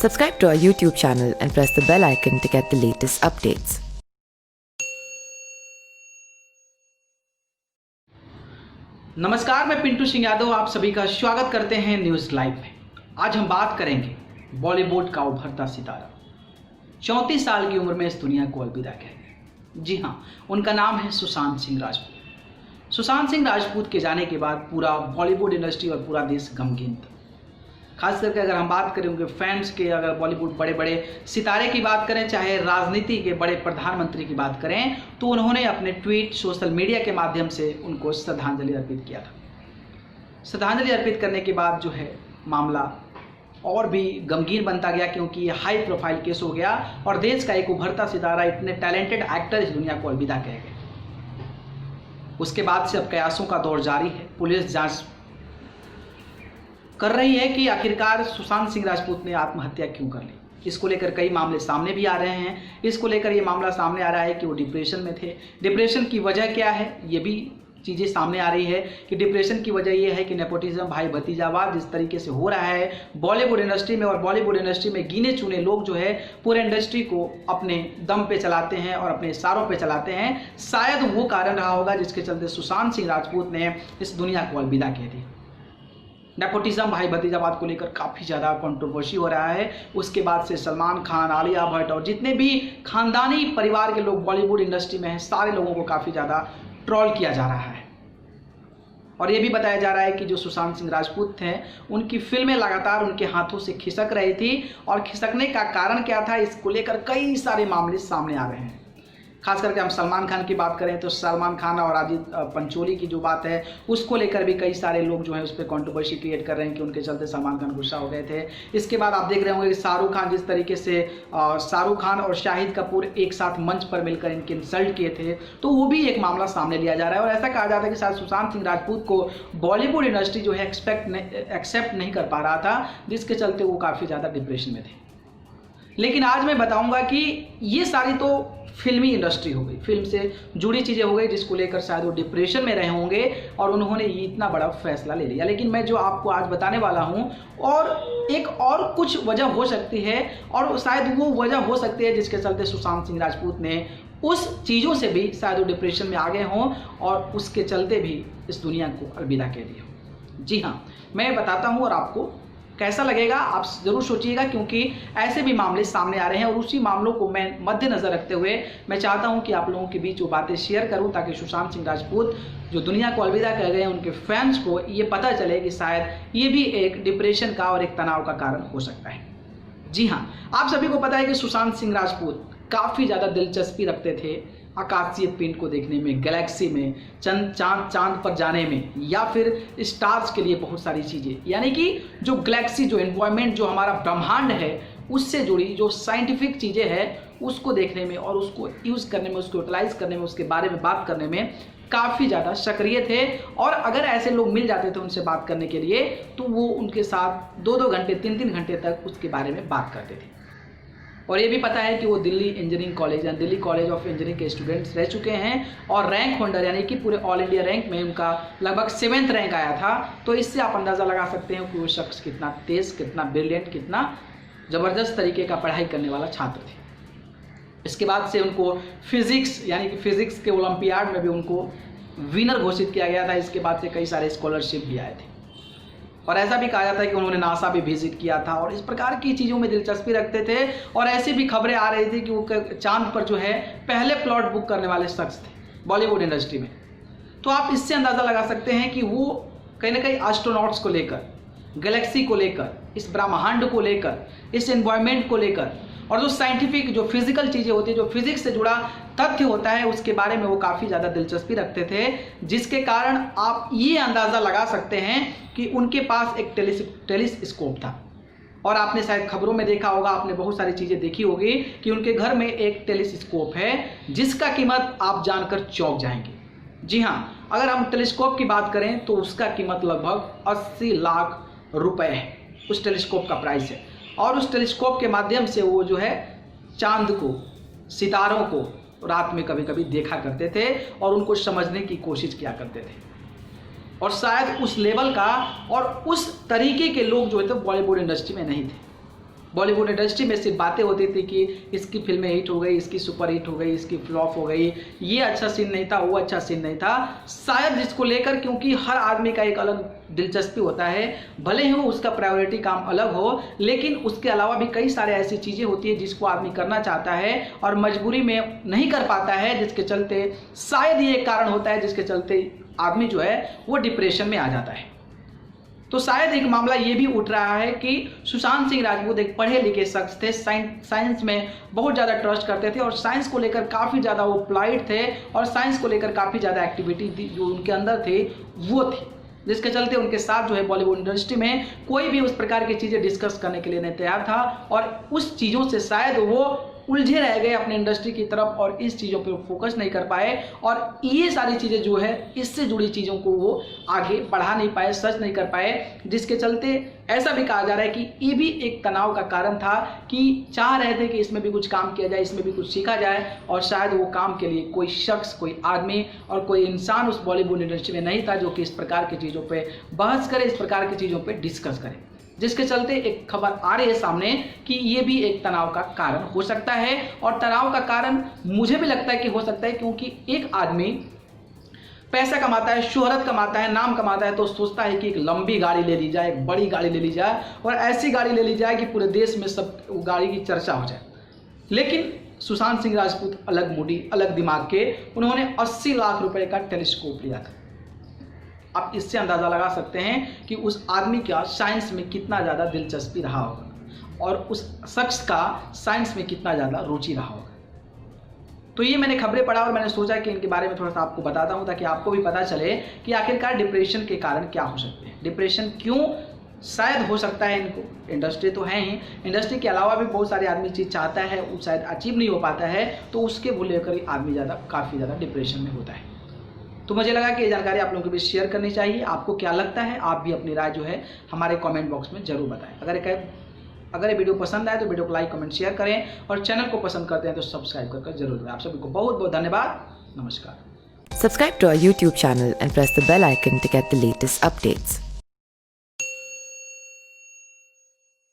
Subscribe to our YouTube channel and press the bell icon to get the latest updates. नमस्कार, मैं पिंटू सिंह यादव आप सभी का स्वागत करते हैं न्यूज़ लाइव में। आज हम बात करेंगे बॉलीवुड का उभरता सितारा 34 साल की उम्र में इस दुनिया को अलविदा कह गए। जी हाँ, उनका नाम है सुशांत सिंह राजपूत। सुशांत सिंह राजपूत के जाने के बाद पूरा बॉलीवुड इंडस्ट्री और पूरा देश गमगीन था। खास करके अगर हम बात करें उनके फैंस के, अगर बॉलीवुड बड़े बड़े सितारे की बात करें, चाहे राजनीति के बड़े प्रधानमंत्री की बात करें, तो उन्होंने अपने ट्वीट सोशल मीडिया के माध्यम से उनको श्रद्धांजलि अर्पित किया था। श्रद्धांजलि अर्पित करने के बाद जो है मामला और भी गमगीन बनता गया, क्योंकि ये हाई प्रोफाइल केस हो गया और देश का एक उभरता सितारा, इतने टैलेंटेड एक्टर इस दुनिया को अलविदा कह गए। उसके बाद से अब कयासों का दौर जारी है। पुलिस जांच कर रही है कि आखिरकार सुशांत सिंह राजपूत ने आत्महत्या क्यों कर ली। इसको लेकर कई मामले सामने भी आ रहे हैं। इसको लेकर ये मामला सामने आ रहा है कि वो डिप्रेशन में थे। डिप्रेशन की वजह क्या है, ये भी चीज़ें सामने आ रही है कि डिप्रेशन की वजह ये है कि नेपोटिज्म, भाई भतीजावाद जिस तरीके से हो रहा है बॉलीवुड इंडस्ट्री में, और बॉलीवुड इंडस्ट्री में गिने चुने लोग जो है पूरे इंडस्ट्री को अपने दम पे चलाते हैं और अपने इशारों पे चलाते हैं। शायद वो कारण रहा होगा जिसके चलते सुशांत सिंह राजपूत ने इस दुनिया को अलविदा कह दी। नेपोटिज्म, भाई भतीजावाद को लेकर काफ़ी ज़्यादा कंट्रोवर्सी हो रहा है। उसके बाद से सलमान खान, आलिया भट्ट और जितने भी खानदानी परिवार के लोग बॉलीवुड इंडस्ट्री में हैं, सारे लोगों को काफ़ी ज़्यादा ट्रोल किया जा रहा है। और ये भी बताया जा रहा है कि जो सुशांत सिंह राजपूत थे, उनकी फिल्में लगातार उनके हाथों से खिसक रही थी, और खिसकने का कारण क्या था, इसको लेकर कई सारे मामले सामने आ रहे हैं। खास करके हम सलमान खान की बात करें तो सलमान खान और अजीत पंचोली की जो बात है, उसको लेकर भी कई सारे लोग जो है उस पर कंट्रोवर्सी क्रिएट कर रहे हैं कि उनके चलते सलमान खान गुस्सा हो गए थे। इसके बाद आप देख रहे होंगे कि शाहरुख खान, जिस तरीके से शाहरुख खान और शाहिद कपूर एक साथ मंच पर मिलकर इनके इंसल्ट किए थे, तो वो भी एक मामला सामने लिया जा रहा है। और ऐसा कहा जाता है कि शायद सुशांत सिंह राजपूत को बॉलीवुड इंडस्ट्री जो है एक्सेप्ट नहीं कर पा रहा था, जिसके चलते वो काफ़ी ज़्यादा डिप्रेशन में थे। लेकिन आज मैं बताऊंगा कि ये सारी तो फिल्मी इंडस्ट्री हो गई, फिल्म से जुड़ी चीज़ें हो गई, जिसको लेकर शायद वो डिप्रेशन में रहे होंगे और उन्होंने ये इतना बड़ा फैसला ले लिया। लेकिन मैं जो आपको आज बताने वाला हूँ, और एक और कुछ वजह हो सकती है, और शायद वो वजह हो सकती है जिसके चलते सुशांत सिंह राजपूत ने उस चीज़ों से भी शायद वो डिप्रेशन में आ गए हों और उसके चलते भी इस दुनिया को अलविदा कह दिया हो। जी हाँ, मैं बताता हूँ और आपको कैसा लगेगा आप ज़रूर सोचिएगा, क्योंकि ऐसे भी मामले सामने आ रहे हैं और उसी मामलों को मैं मद्देनज़र रखते हुए मैं चाहता हूं कि आप लोगों के बीच वो बातें शेयर करूं, ताकि सुशांत सिंह राजपूत जो दुनिया को अलविदा कर गए हैं, उनके फैंस को ये पता चले कि शायद ये भी एक डिप्रेशन का और एक तनाव का कारण हो सकता है। जी हाँ, आप सभी को पता है कि सुशांत सिंह राजपूत काफ़ी ज़्यादा दिलचस्पी रखते थे आकाशीय पिंड को देखने में, गैलेक्सी में, चांद पर जाने में, या फिर स्टार्स के लिए बहुत सारी चीज़ें, यानी कि जो गैलेक्सी, जो एनवायरनमेंट, जो हमारा ब्रह्मांड है, उससे जुड़ी जो साइंटिफिक चीज़ें हैं उसको देखने में और उसको यूज़ करने में, उसको यूटिलाइज करने में, उसके बारे में बात करने में काफ़ी ज़्यादा सक्रिय थे। और अगर ऐसे लोग मिल जाते थे उनसे बात करने के लिए, तो वो उनके साथ 2-2 घंटे, 3-3 घंटे तक उसके बारे में बात करते थे। और ये भी पता है कि वो दिल्ली इंजीनियरिंग कॉलेज या दिल्ली कॉलेज ऑफ इंजीनियरिंग के स्टूडेंट्स रह चुके हैं, और रैंक होल्डर यानी कि पूरे ऑल इंडिया रैंक में उनका लगभग 7th रैंक आया था। तो इससे आप अंदाज़ा लगा सकते हैं कि वो शख्स कितना तेज़, कितना ब्रिलियंट, कितना ज़बरदस्त तरीके का पढ़ाई करने वाला छात्र थे। इसके बाद से उनको फिज़िक्स यानी कि फ़िज़िक्स के ओलंपियाड में भी उनको विनर घोषित किया गया था। इसके बाद से कई सारे स्कॉलरशिप भी आए थे, और ऐसा भी कहा जाता है कि उन्होंने नासा भी विजिट किया था और इस प्रकार की चीज़ों में दिलचस्पी रखते थे। और ऐसी भी खबरें आ रही थी कि वो चांद पर जो है पहले प्लॉट बुक करने वाले शख्स थे बॉलीवुड इंडस्ट्री में। तो आप इससे अंदाज़ा लगा सकते हैं कि वो कहीं ना कहीं एस्ट्रोनॉट्स को लेकर, गैलेक्सी को लेकर, इस ब्रह्मांड को लेकर, इस एनवायरनमेंट को लेकर, और जो साइंटिफिक, जो फिजिकल चीज़ें होती है, जो फिजिक्स से जुड़ा तथ्य होता है, उसके बारे में वो काफ़ी ज़्यादा दिलचस्पी रखते थे, जिसके कारण आप ये अंदाज़ा लगा सकते हैं कि उनके पास एक टेलीस्कोप था। और आपने शायद खबरों में देखा होगा, आपने बहुत सारी चीज़ें देखी होगी कि उनके घर में एक टेलीस्कोप है, जिसका कीमत आप जानकर चौंक जाएंगे। जी हाँ, अगर हम टेलीस्कोप की बात करें तो उसका कीमत लगभग 80 लाख रुपए है, उस टेलीस्कोप का प्राइस है। और उस टेलीस्कोप के माध्यम से वो जो है चांद को, सितारों को रात में कभी कभी देखा करते थे और उनको समझने की कोशिश किया करते थे। और शायद उस लेवल का और उस तरीके के लोग जो है तो बॉलीवुड इंडस्ट्री में नहीं थे। बॉलीवुड इंडस्ट्री में सिर्फ बातें होती थी कि इसकी फिल्में हिट हो गई, इसकी सुपर हिट हो गई, इसकी फ्लॉप हो गई, ये अच्छा सीन नहीं था, वो अच्छा सीन नहीं था, शायद जिसको लेकर, क्योंकि हर आदमी का एक अलग दिलचस्पी होता है, भले ही वो उसका प्रायोरिटी काम अलग हो, लेकिन उसके अलावा भी कई सारे ऐसी चीज़ें होती है जिसको आदमी करना चाहता है और मजबूरी में नहीं कर पाता है, जिसके चलते शायद ये एक कारण होता है जिसके चलते आदमी जो है वो डिप्रेशन में आ जाता है। तो शायद एक मामला ये भी उठ रहा है कि सुशांत सिंह राजपूत एक पढ़े लिखे शख्स थे, साइंस में बहुत ज़्यादा ट्रस्ट करते थे और साइंस को लेकर काफ़ी ज़्यादा वो अप्लाइड थे और साइंस को लेकर काफ़ी ज़्यादा एक्टिविटी जो उनके अंदर थी वो थी, जिसके चलते उनके साथ जो है बॉलीवुड इंडस्ट्री में कोई भी उस प्रकार की चीज़ें डिस्कस करने के लिए नहीं तैयार था और उस चीज़ों से शायद वो उलझे रह गए अपने इंडस्ट्री की तरफ और इस चीज़ों पे फोकस नहीं कर पाए और ये सारी चीज़ें जो है इससे जुड़ी चीज़ों को वो आगे बढ़ा नहीं पाए, सर्च नहीं कर पाए, जिसके चलते ऐसा भी कहा जा रहा है कि ये भी एक तनाव का कारण था कि चाह रहे थे कि इसमें भी कुछ काम किया जाए, इसमें भी कुछ सीखा जाए और शायद वो काम के लिए कोई शख्स, कोई आदमी और कोई इंसान उस बॉलीवुड इंडस्ट्री में नहीं था जो कि इस प्रकार की चीज़ों पर बहस करे, इस प्रकार की चीज़ों पर डिस्कस करे, जिसके चलते एक खबर आ रही है सामने कि ये भी एक तनाव का कारण हो सकता है। और तनाव का कारण मुझे भी लगता है कि हो सकता है क्योंकि एक आदमी पैसा कमाता है, शोहरत कमाता है, नाम कमाता है तो सोचता है कि एक लंबी गाड़ी ले ली जाए, एक बड़ी गाड़ी ले ली जाए और ऐसी गाड़ी ले ली जाए कि पूरे देश में सब गाड़ी की चर्चा हो जाए। लेकिन सुशांत सिंह राजपूत अलग मूडी, अलग दिमाग के, उन्होंने 80 लाख रुपए का टेलीस्कोप लिया था। आप इससे अंदाज़ा लगा सकते हैं कि उस आदमी का साइंस में कितना ज़्यादा दिलचस्पी रहा होगा और उस शख्स का साइंस में कितना ज़्यादा रुचि रहा होगा। तो ये मैंने खबरें पढ़ा और मैंने सोचा कि इनके बारे में थोड़ा सा आपको बताता हूँ ताकि आपको भी पता चले कि आखिरकार डिप्रेशन के कारण क्या हो सकते हैं, डिप्रेशन क्यों शायद हो सकता है इनको। इंडस्ट्री तो है ही, इंडस्ट्री के अलावा भी बहुत सारे आदमी चीज़ चाहता है, वो शायद अचीव नहीं हो पाता है तो उसके वो लेकर ही आदमी काफ़ी ज़्यादा डिप्रेशन में होता है। तो मुझे लगा कि ये जानकारी आप लोगों के बीच शेयर करनी चाहिए। आपको क्या लगता है, आप भी अपनी राय जो है हमारे कमेंट बॉक्स में जरूर बताएं। अगर ये वीडियो पसंद आए तो वीडियो को लाइक, कमेंट, शेयर करें और चैनल को पसंद करते हैं तो सब्सक्राइब कर जरूर करें। आप सभी को बहुत बहुत धन्यवाद। नमस्कार। Subscribe to our YouTube channel and press the bell icon to get the latest updates.